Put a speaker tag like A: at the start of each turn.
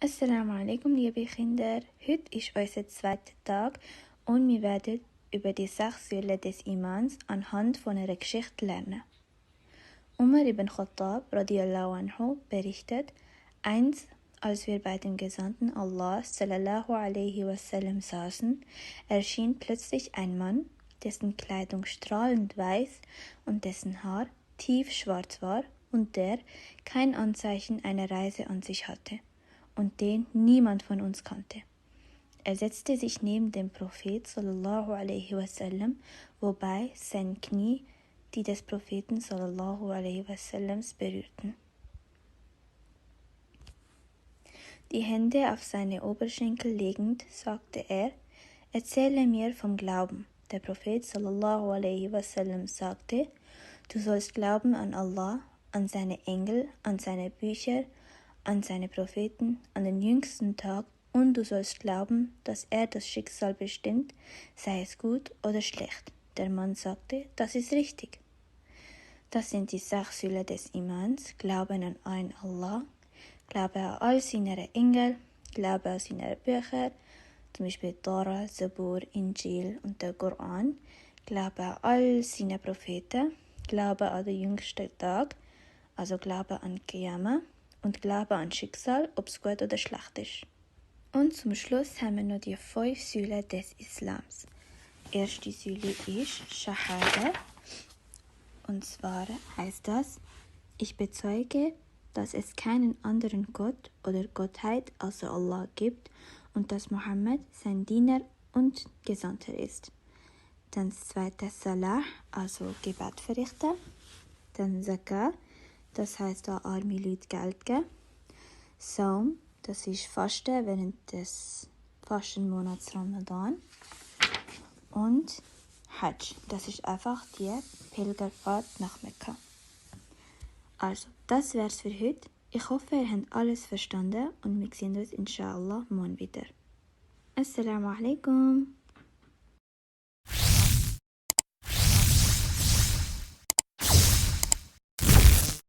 A: Assalamu alaikum, liebe Kinder. Heute ist unser zweiter Tag und wir werden über die 6 Säulen des Imans anhand von einer Geschichte lernen. Umar ibn Khattab radiallahu anhu berichtet, einst, als wir bei dem Gesandten Allah sallallahu alaihi wasallam saßen, erschien plötzlich ein Mann, dessen Kleidung strahlend weiß und dessen Haar tiefschwarz war und der kein Anzeichen einer Reise an sich hatte und den niemand von uns kannte. Er setzte sich neben den Prophet sallallahu alaihi wasallam, wobei sein Knie die des Propheten sallallahu alaihi wasallams berührten. Die Hände auf seine Oberschenkel legend, sagte er: Erzähle mir vom Glauben. Der Prophet sallallahu alaihi wasallam sagte: Du sollst glauben an Allah, an seine Engel, an seine Bücher, an seine Propheten, an den jüngsten Tag, und du sollst glauben, dass er das Schicksal bestimmt, sei es gut oder schlecht. Der Mann sagte: Das ist richtig. Das sind die 6 Säulen des Imans: Glauben an einen Allah, Glaube an all seine Engel, Glaube an seine Bücher, zum Beispiel Tora, Zabur, Injil und der Koran, Glaube an all seine Propheten, Glaube an den jüngsten Tag, also Glaube an Qiyamah, und Glaube an Schicksal, ob es gut oder schlecht ist. Und zum Schluss haben wir noch die 5 Säulen des Islams. Die erste Säule ist Shahada. Und zwar heißt das: Ich bezeuge, dass es keinen anderen Gott oder Gottheit außer Allah gibt und dass Mohammed sein Diener und Gesandter ist. Dann das zweite Salah, also Gebet verrichten. Dann Zakat, das heißt an arme Leute Geld geben. Saum, das ist Fasten während des Fastenmonats Ramadan. Und Hajj, das ist einfach die Pilgerfahrt nach Mekka. Also, das wär's für heute. Ich hoffe, ihr habt alles verstanden und wir sehen uns inshallah morgen wieder. Assalamu alaikum.